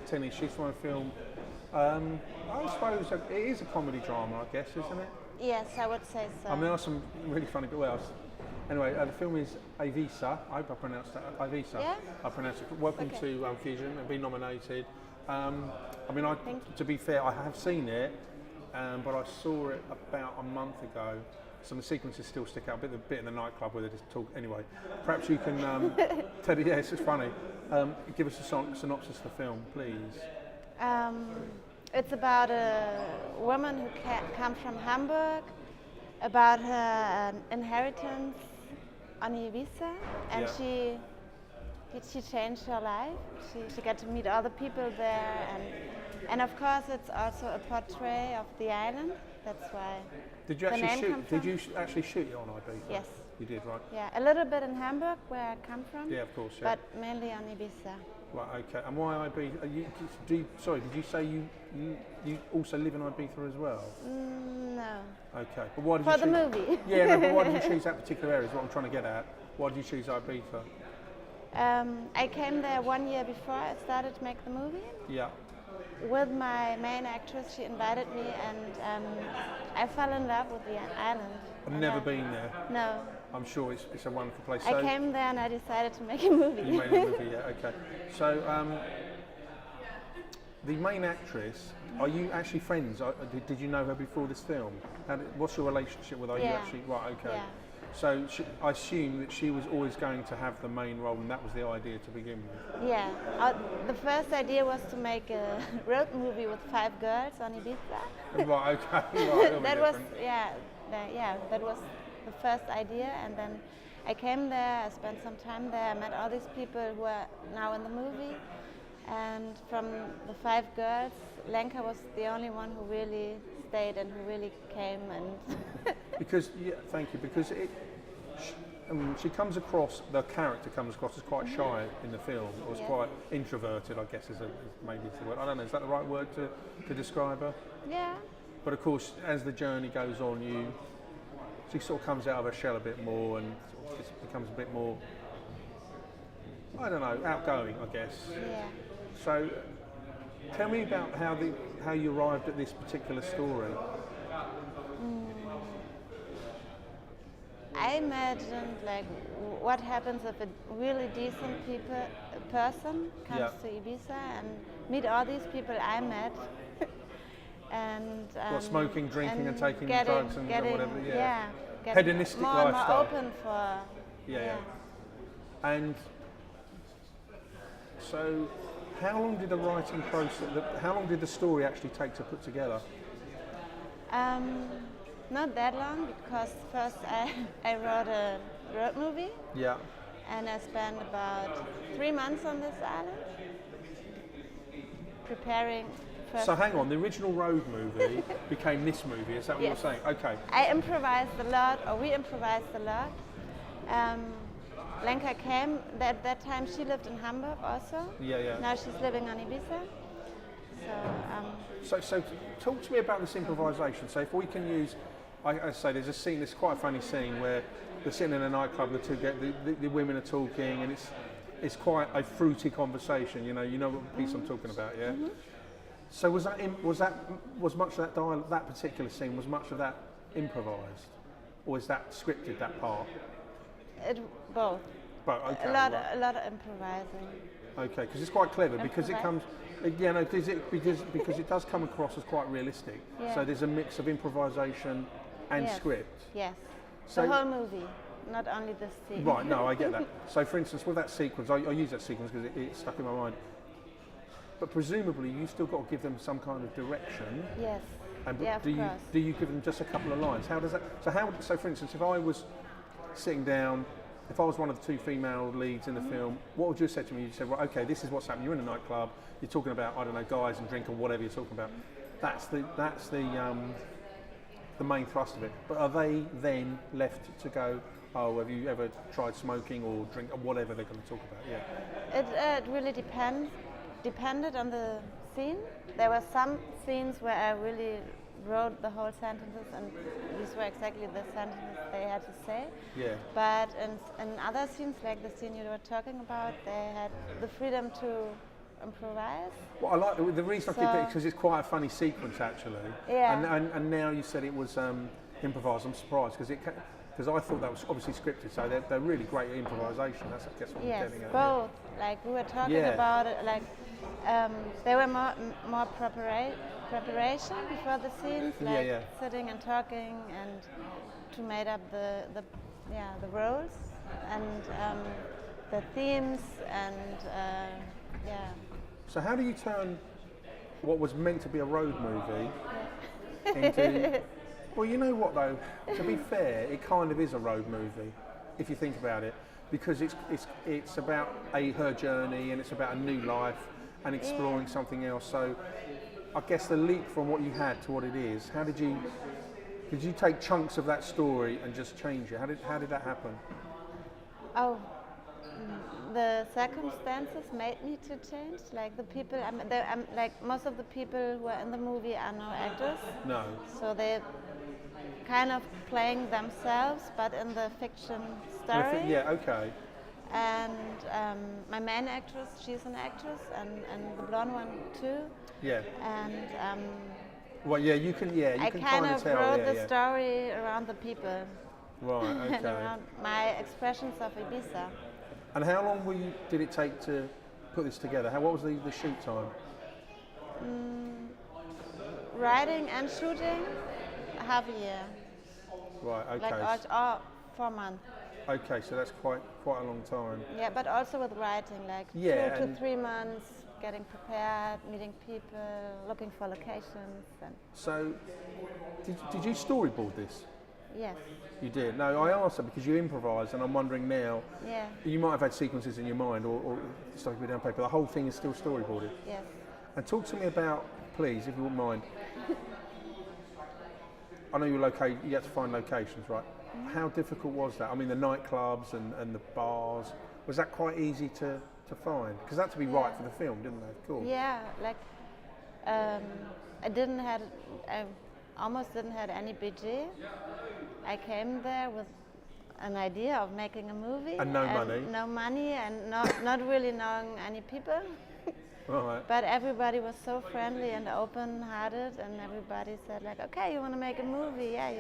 Tini, she's from a film. I suppose it is a comedy drama, I guess, isn't it? Yes, I would say so. I mean, there are some really funny bits. Well, anyway, the film is Eivissa. I hope I pronounced that. Eivissa. Yeah? I pronounced it. Welcome Okay. to Fusion and been nominated. I mean, to be fair, I have seen it, but I saw it about a month ago. Some of the sequences still stick out. A bit in the nightclub where they just talk. Anyway, perhaps you can tell. Yeah, it's just funny. Give us a synopsis of the film, please. It's about a woman who comes from Hamburg, about her inheritance on Ibiza, and she changed her life. She got to meet other people there, and of course it's also a portrait of the island. That's why. Did you actually shoot? Did you actually shoot it on Ibiza? Yes. You did, right? Yeah, a little bit in Hamburg, where I come from. Yeah, of course. Yeah. But mainly on Ibiza. Right. Okay. And why Ibiza? Sorry, did you say you also live in Ibiza as well? No. Okay. But why did For you the movie. Yeah, no, but why did you choose that particular area? Is what I'm trying to get at. Why did you choose Ibiza? I came there 1 year before I started to make the movie. Yeah. With my main actress, she invited me, and I fell in love with the island. I've never been there. No. I'm sure it's a wonderful place. I came there and I decided to make a movie. You made a movie, yeah, okay. So, the main actress, are you actually friends? Did you know her before this film? What's your relationship with her? Are you actually, right, okay. Yeah. So I assume that she was always going to have the main role, and that was the idea to begin with. Yeah. The first idea was to make a road movie with 5 girls on Ibiza. Right, okay. Right, that was that was the first idea, and then I came there. I spent some time there. I met all these people who are now in the movie, and from the 5 girls, Lenka was the only one who really stayed and who really came and. Because thank you. Because she comes across, the character comes across as quite shy in the film. It was quite introverted, I guess, is maybe the word. I don't know. Is that the right word to describe her? Yeah. But of course, as the journey goes on, she sort of comes out of her shell a bit more and sort of just becomes a bit more, I don't know, outgoing, I guess. Yeah. So, tell me about how you arrived at this particular story. I imagined like what happens if a really decent person comes to Ibiza and meet all these people I met. And smoking, drinking, and taking drugs and whatever. Hedonistic more lifestyle. More open for. Yeah. And so, how long did the writing process? How long did the story actually take to put together? Not that long, because first I wrote a road movie. Yeah. And I spent about 3 months on this island preparing. So hang on, the original road movie became this movie, is that what you're saying? Okay. I improvised a lot, or we improvised a lot. Lenka came, at that time she lived in Hamburg also. Yeah. Now she's living on Ibiza. So talk to me about this improvisation. So if we can use, I say there's a scene, there's quite a funny scene where they're sitting in a nightclub, the women are talking, and it's quite a fruity conversation, you know what piece I'm talking about, yeah? Mm-hmm. So was much of that dialogue, that particular scene, was much of that improvised, or is that scripted, that part? Both. Both. Okay. A lot of improvising. Okay, because it's quite clever because it comes, because it does come across as quite realistic. Yeah. So there's a mix of improvisation and script. Yes. So the whole movie, not only this scene. Right. No, I get that. So for instance, with that sequence, I use that sequence because it's stuck in my mind. But presumably, you still got to give them some kind of direction. Yes. And of course. Do you give them just a couple of lines? How does that? So for instance, if I was sitting down, if I was one of the 2 female leads in the film, what would you have said to me? You'd say, well, okay, this is what's happening. You're in a nightclub. You're talking about, I don't know, guys and drink or whatever you're talking about. That's the main thrust of it. But are they then left to go, oh, have you ever tried smoking or drink or whatever they're going to talk about? Yeah. It really depended on the scene. There were some scenes where I really wrote the whole sentences, and these were exactly the sentences they had to say. Yeah. But in other scenes, like the scene you were talking about, they had the freedom to improvise. Well, I like the reason I keep it because it's quite a funny sequence actually. Yeah. And now you said it was improvised. I'm surprised because I thought that was obviously scripted. So they're really great at improvisation. That's I guess what Yes, I'm getting at. both. Like we were talking about it. Like there were more preparation before the scenes, like sitting and talking and to make up the roles and the themes and So how do you turn what was meant to be a road movie into? Well, you know what though. To be fair, it kind of is a road movie if you think about it, because it's about her journey and it's about a new life and exploring something else. So I guess the leap from what you had to what it is. How did you take chunks of that story and just change it? How did that happen? Oh. The circumstances made me to change. Like the people, like most of the people who are in the movie are no actors. No. So they're kind of playing themselves, but in the fiction story. Yeah. Okay. And my main actress, she's an actress, and the blonde one too. Yeah. And well, yeah, you can I can kind of tell. wrote the story around the people. Right. Okay. And around my expressions of Ibiza. And how long did it take to put this together? What was the shoot time? Writing and shooting, half a year. Right, okay. Like 4 months. Okay, so that's quite a long time. Yeah, but also with writing, like 2 to 3 months, getting prepared, meeting people, looking for locations. And so, did you storyboard this? Yes. You did? No, I asked that because you improvised, and I'm wondering now, you might have had sequences in your mind or stuff you put down paper. The whole thing is still storyboarded? Yes. And talk to me about, please, if you wouldn't mind, I know you had to find locations, right? Mm-hmm. How difficult was that? I mean, the nightclubs and the bars, was that quite easy to find? Because that had to be right for the film, didn't they? Cool. Yeah, like I almost didn't have any budget. I came there with an idea of making a movie. And no money. No money and not really knowing any people. Right. But everybody was so friendly and open-hearted, and everybody said like, okay, you want to make a movie? Yeah,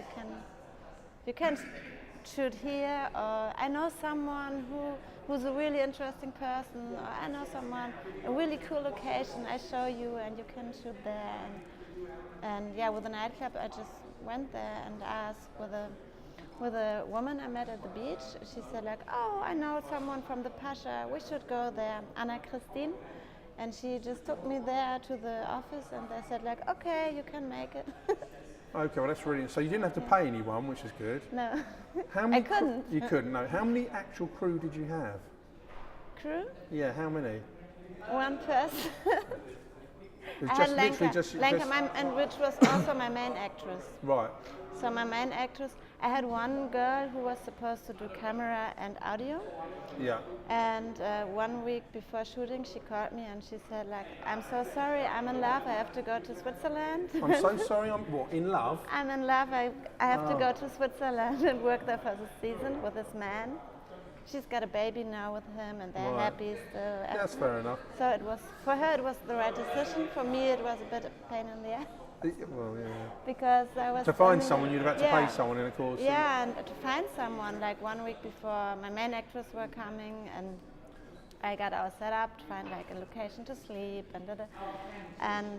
you can shoot here, or I know someone who's a really interesting person, or I know someone, a really cool location, I show you and you can shoot there. And yeah, with the nightclub, I just went there and asked with a woman I met at the beach. She said like, oh, I know someone from the Pasha, we should go there, Anna Christine. And she just took me there to the office and they said like, okay, you can make it. Okay, well that's really, so you didn't have to pay anyone, which is good. No, I couldn't. You couldn't, no. How many actual crew did you have? Crew? Yeah, how many? One person. It was I just had literally Lenka, and which was also my main actress. Right. So my main actress, I had one girl who was supposed to do camera and audio. Yeah. And 1 week before shooting, she called me and she said like, I'm so sorry, I'm in love, I have to go to Switzerland. I'm so sorry, I'm what, in love? I'm in love, I have to go to Switzerland and work there for the season with this man. She's got a baby now with him and they're happy still. Yeah, that's fair enough. So it was, for her it was the right decision, for me it was a bit of a pain in the ass. Well, yeah. Because I was... To find someone, you'd have had to pay someone, and of course... Yeah, and to find someone, like 1 week before my main actress were coming, and I got our setup to find like a location to sleep, and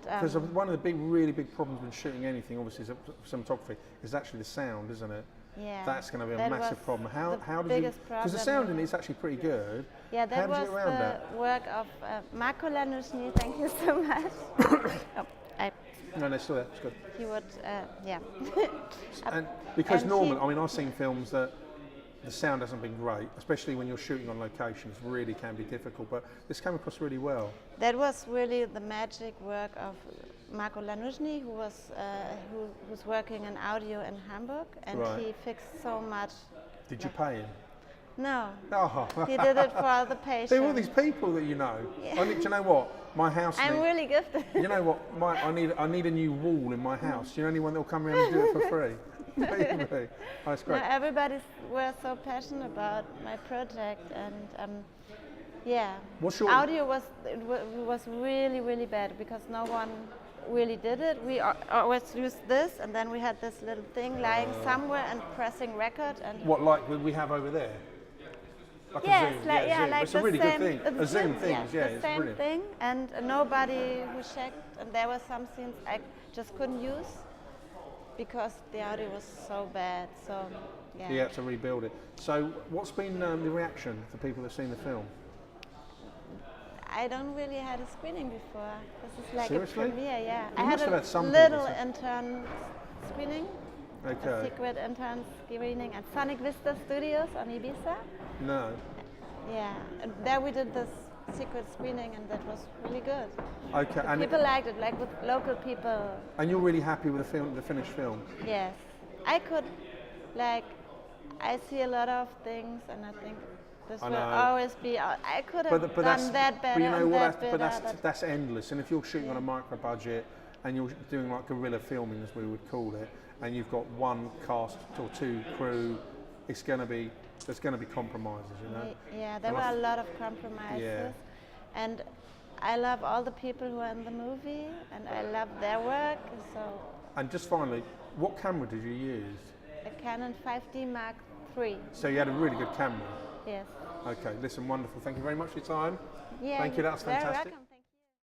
because one of the really big problems when shooting anything, obviously, is cinematography, is actually the sound, isn't it? Yeah. That's going to be a massive problem. How did you... Because the sound in it is actually pretty good. Yeah, that was the work of Marco Lanushny, thank you so much. No, still there. It's good. He would, yeah. And because normally, I mean, I've seen films that the sound hasn't been great, especially when you're shooting on locations. Really can be difficult, but this came across really well. That was really the magic work of Marco Lanushny, who was working in audio in Hamburg, and he fixed so much. Did you pay him? No. Oh. He did it for the patient. There are all these people that you know. Yeah. Do you know what? My house. I'm really gifted. You know what? I need a new wall in my house. Do you know anyone that will come around and do it for free? Maybe. Oh, that's great. No, everybody were so passionate about my project, and Yeah. What's your Audio was really, really bad because no one really did it. We always used this, and then we had this little thing lying somewhere and pressing record. And what like we have over there? Like yes, a Zoom. like, Zoom. like It's the a really same, good thing. A Zoom thing, yes, yeah, the it's same brilliant. thing, and nobody who checked, and there were some scenes I just couldn't use because the audio was so bad. So yeah. You had to rebuild it. So what's been the reaction for people that've seen the film? I don't really had a screening before. This is like Seriously? a premiere, yeah. You I must had have had some little people, intern screening, a Okay. secret intern screening at Sonic Vista Studios on Ibiza. No. Yeah, and there we did this secret screening, and that was really good. Okay. And People liked it, like with local people. you're really happy with the film, the finished film? Yes, I could, like, I see a lot of things, and I think this I will know. always be. I could have done that better. But you know and what? that better, That's endless. And if you're shooting on a micro budget and you're doing like guerrilla filming, as we would call it, and you've got one cast or two crew, there's going to be compromises, you know. Yeah, there And were a lot of compromises, Yeah. and I love all the people who are in the movie, and I love their work. So And just finally, what camera did you use? a Canon 5D Mark III. So you had a really good camera. Yes. Okay, listen, wonderful. Thank you very much for your time. Yeah. Thank you, that's you're very fantastic. welcome.